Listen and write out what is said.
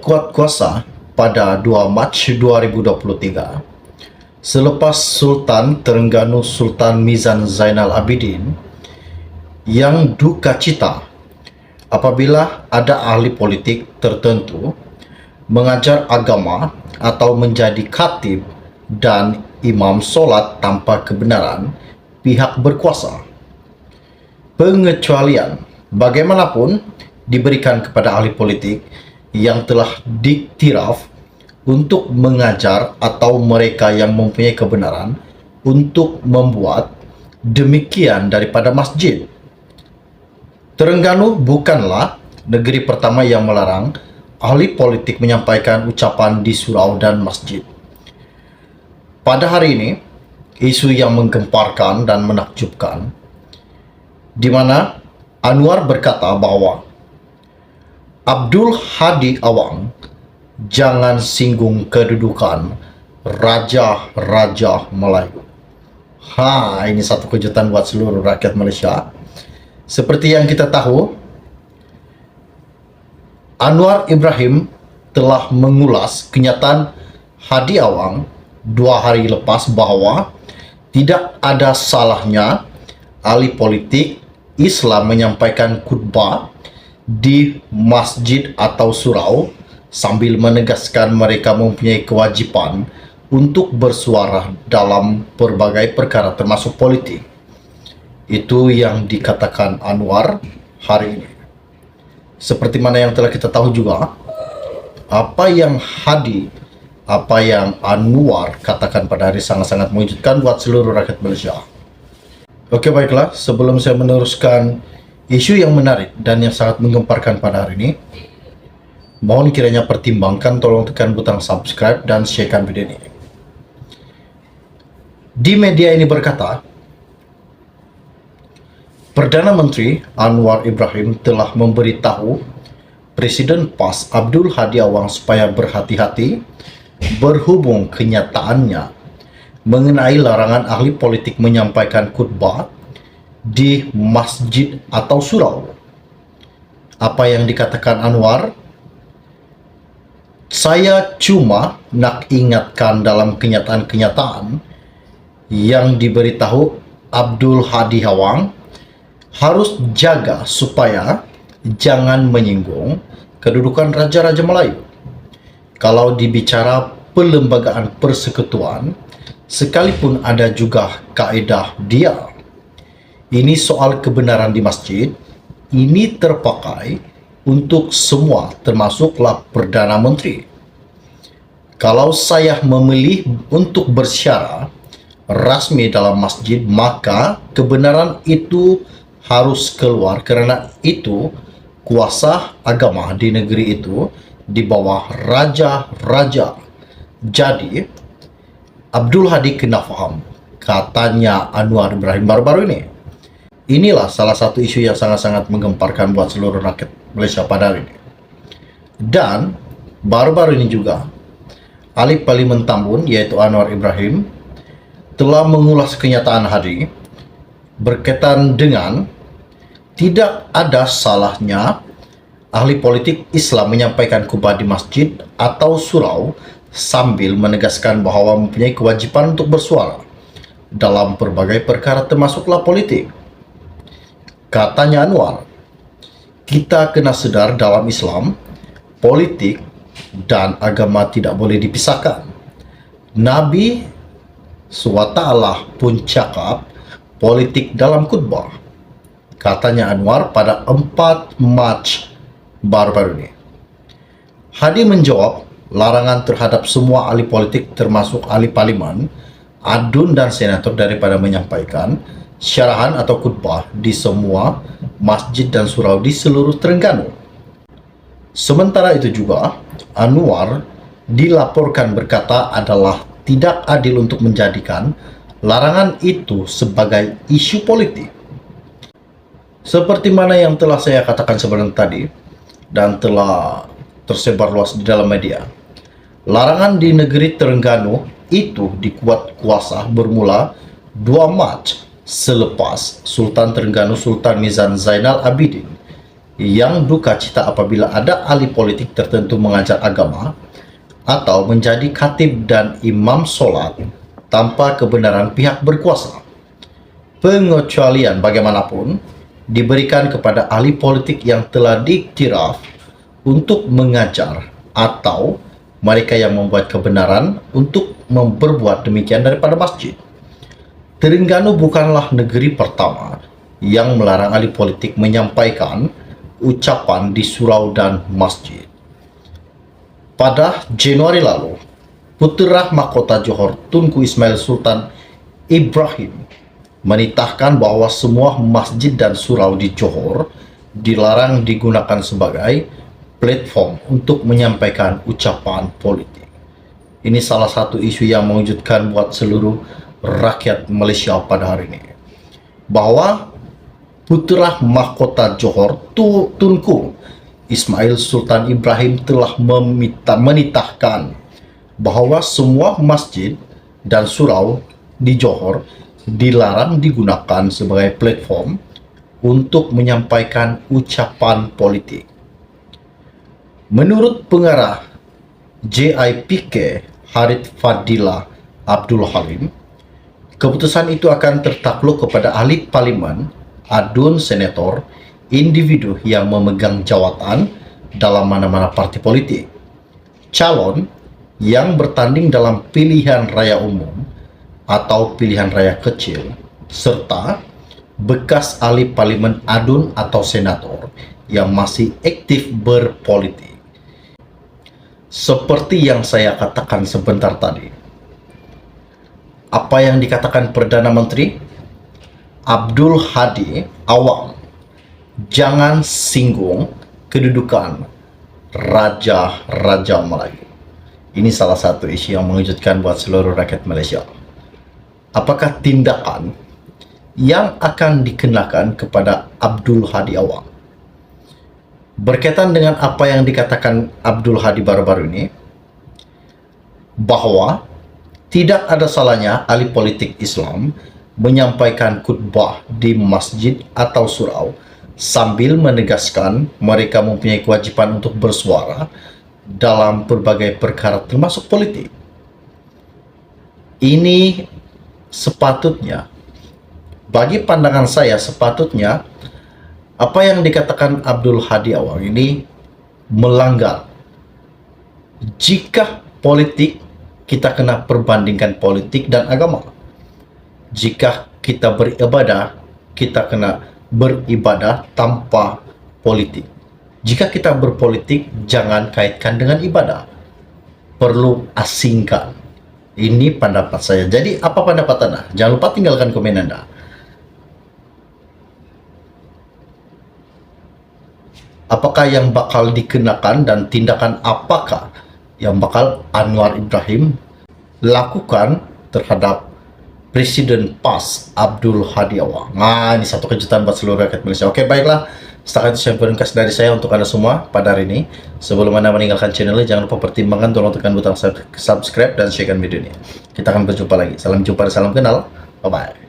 kuat kuasa pada 2 Mac 2023 selepas Sultan Terengganu Sultan Mizan Zainal Abidin yang duka cita apabila ada ahli politik tertentu mengajar agama atau menjadi khatib dan imam solat tanpa kebenaran pihak berkuasa. Pengecualian bagaimanapun diberikan kepada ahli politik yang telah diktiraf untuk mengajar atau mereka yang mempunyai kebenaran untuk membuat demikian daripada masjid. Terengganu bukanlah negeri pertama yang melarang ahli politik menyampaikan ucapan di surau dan masjid. Pada hari ini, isu yang menggemparkan dan menakjubkan, di mana Anwar berkata bahwa Abdul Hadi Awang jangan singgung kedudukan Raja-Raja Melayu. Ini satu kejutan buat seluruh rakyat Malaysia. Seperti yang kita tahu, Anwar Ibrahim telah mengulas kenyataan Hadi Awang 2 hari lepas bahwa tidak ada salahnya ahli politik Islam menyampaikan khutbah di masjid atau surau sambil menegaskan mereka mempunyai kewajipan untuk bersuara dalam berbagai perkara termasuk politik. Itu yang dikatakan Anwar hari ini. Seperti mana yang telah kita tahu juga, apa yang Anwar katakan pada hari sangat-sangat mengejutkan buat seluruh rakyat Malaysia. Oke, baiklah, sebelum saya meneruskan isu yang menarik dan yang sangat menggemparkan pada hari ini, mohon kiranya pertimbangkan, tolong tekan butang subscribe dan sharekan video ini. Di media ini berkata, Perdana Menteri Anwar Ibrahim telah memberitahu Presiden PAS Abdul Hadi Awang supaya berhati-hati berhubung kenyataannya mengenai larangan ahli politik menyampaikan khutbah di masjid atau surau. Apa yang dikatakan Anwar? Saya cuma nak ingatkan dalam kenyataan-kenyataan yang diberitahu Abdul Hadi Awang harus jaga supaya jangan menyinggung kedudukan Raja-Raja Melayu. Kalau dibicara pelembagaan persekutuan, sekalipun ada juga kaedah dia. Ini soal kebenaran di masjid, ini terpakai untuk semua termasuklah Perdana Menteri. Kalau saya memilih untuk bersyara rasmi dalam masjid, maka kebenaran itu harus keluar kerana itu kuasa agama di negeri itu di bawah raja-raja. Jadi Abdul Hadi kena faham, katanya Anwar Ibrahim baru-baru ini. Inilah salah satu isu yang sangat-sangat menggemparkan buat seluruh rakyat Malaysia pada hari ini. Dan baru-baru ini juga ahli Parlimen Tambun yaitu Anwar Ibrahim telah mengulas kenyataan Hadi berkaitan dengan tidak ada salahnya ahli politik Islam menyampaikan khutbah di masjid atau surau sambil menegaskan bahawa mempunyai kewajipan untuk bersuara dalam berbagai perkara termasuklah politik. Katanya Anwar, kita kena sedar dalam Islam, politik dan agama tidak boleh dipisahkan. Nabi SWT pun cakap politik dalam khutbah. Katanya Anwar pada 4 Mac baru-baru ini. Hadi menjawab larangan terhadap semua ahli politik termasuk ahli parlimen, adun dan senator daripada menyampaikan syarahan atau khutbah di semua masjid dan surau di seluruh Terengganu. Sementara itu juga, Anwar dilaporkan berkata adalah tidak adil untuk menjadikan larangan itu sebagai isu politik. Seperti mana yang telah saya katakan sebelum tadi dan telah tersebar luas di dalam media, larangan di negeri Terengganu itu dikuat kuasa bermula 2 Mac selepas Sultan Terengganu Sultan Mizan Zainal Abidin yang duka cita apabila ada ahli politik tertentu mengajar agama atau menjadi khatib dan imam solat tanpa kebenaran pihak berkuasa. Pengecualian bagaimanapun diberikan kepada ahli politik yang telah diiktiraf untuk mengajar atau mereka yang membuat kebenaran untuk berbuat demikian daripada masjid. Terengganu bukanlah negeri pertama yang melarang ahli politik menyampaikan ucapan di surau dan masjid. Pada Januari lalu, Putra Mahkota Johor Tunku Ismail Sultan Ibrahim menitahkan bahwa semua masjid dan surau di Johor dilarang digunakan sebagai platform untuk menyampaikan ucapan politik. Ini salah satu isu yang mengejutkan buat seluruh rakyat Malaysia pada hari ini. Bahwa Putra Mahkota Johor Tunku Ismail Sultan Ibrahim telah menitahkan bahwa semua masjid dan surau di Johor dilarang digunakan sebagai platform untuk menyampaikan ucapan politik. Menurut pengarah JIPK Harith Fadilah Abdul Halim, keputusan itu akan tertakluk kepada ahli parlimen, adun senator, individu yang memegang jawatan dalam mana-mana parti politik, calon yang bertanding dalam pilihan raya umum atau pilihan raya kecil, serta bekas ahli parlimen adun atau senator yang masih aktif berpolitik. Seperti yang saya katakan sebentar tadi, apa yang dikatakan Perdana Menteri Abdul Hadi Awang, jangan singgung kedudukan Raja-Raja Melayu. Ini salah satu isu yang mengejutkan buat seluruh rakyat Malaysia. Apakah tindakan yang akan dikenakan kepada Abdul Hadi Awang berkaitan dengan apa yang dikatakan Abdul Hadi baru-baru ini, bahwa tidak ada salahnya ahli politik Islam menyampaikan khutbah di masjid atau surau sambil menegaskan mereka mempunyai kewajiban untuk bersuara dalam berbagai perkara termasuk politik. Ini sepatutnya, bagi pandangan saya, sepatutnya apa yang dikatakan Abdul Hadi Awang ini melanggar. Jika politik, kita kena perbandingkan politik dan agama. Jika kita beribadah, kita kena beribadah tanpa politik. Jika kita berpolitik, jangan kaitkan dengan ibadah. Perlu asingkan. Ini pendapat saya. Jadi apa pendapat Anda? Jangan lupa tinggalkan komen Anda. Apakah yang bakal dikenakan dan tindakan apakah yang bakal Anwar Ibrahim lakukan terhadap Presiden PAS Abdul Hadi Awang? Nah, ini satu kejutan buat seluruh rakyat Malaysia. Oke, baiklah. Setakat itu yang ringkas dari saya untuk Anda semua pada hari ini. Sebelum Anda meninggalkan channel ini, jangan lupa pertimbangkan tolong tekan butang subscribe dan share video ini. Kita akan berjumpa lagi. Salam jumpa dan salam kenal. Bye-bye.